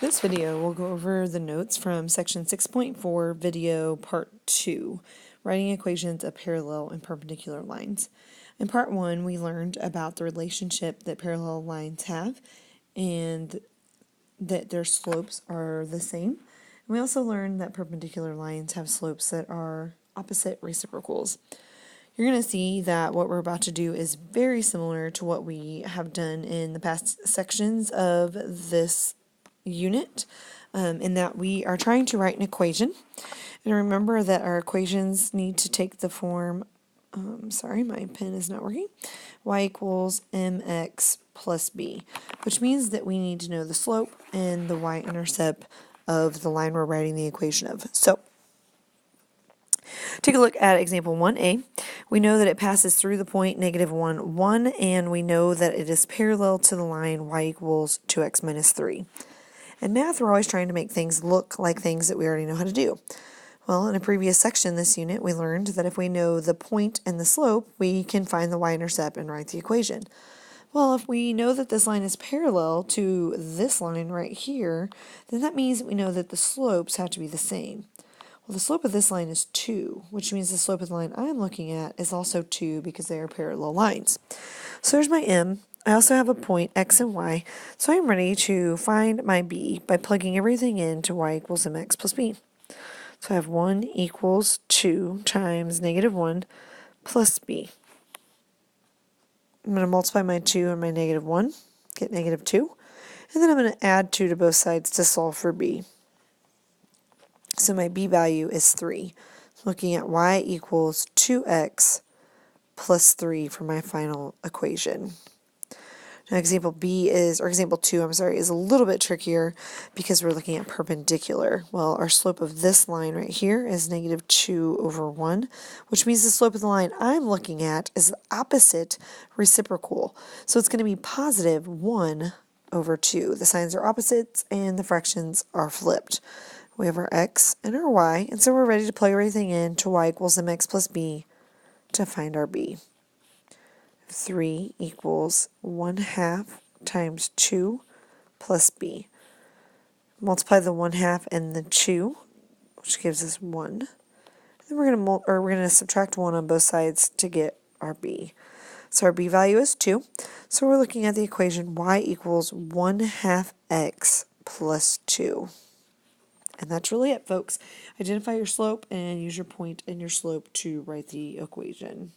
This video will go over the notes from section 6.4 video part 2, writing equations of parallel and perpendicular lines. In part 1, we learned about the relationship that parallel lines have and that their slopes are the same. And we also learned that perpendicular lines have slopes that are opposite reciprocals. You're going to see that what we're about to do is very similar to what we have done in the past sections of this unit, in that we are trying to write an equation. And remember that our equations need to take the form, sorry, my pen is not working, y equals mx plus b, which means that we need to know the slope and the y-intercept of the line we're writing the equation of. So, take a look at example 1a. We know that it passes through the point -1, 1, and we know that it is parallel to the line y equals 2x minus 3. In math, we're always trying to make things look like things that we already know how to do. Well, in a previous section in this unit, we learned that if we know the point and the slope, we can find the y-intercept and write the equation. Well, if we know that this line is parallel to this line right here, then that means that we know that the slopes have to be the same. Well, the slope of this line is 2, which means the slope of the line I'm looking at is also 2 because they are parallel lines. So there's my m. I also have a point x and y, so I'm ready to find my b by plugging everything into y equals mx plus b. So I have 1 equals 2 times -1 plus b. I'm going to multiply my 2 and my -1, get -2, and then I'm going to add 2 to both sides to solve for b. So my b value is 3. Looking at y equals 2x plus 3 for my final equation. Now example 2, is a little bit trickier because we're looking at perpendicular. Well, our slope of this line right here is -2 over 1, which means the slope of the line I'm looking at is the opposite reciprocal. So it's going to be positive 1 over 2. The signs are opposites and the fractions are flipped. We have our x and our y, and so we're ready to plug everything in to y equals mx plus b to find our b. 3 equals 1/2 times 2 plus b. Multiply the 1/2 and the 2, which gives us 1. Then we're going to subtract 1 on both sides to get our b. So our b value is 2. So we're looking at the equation y equals 1/2 x plus 2. And that's really it, folks. Identify your slope and use your point and your slope to write the equation.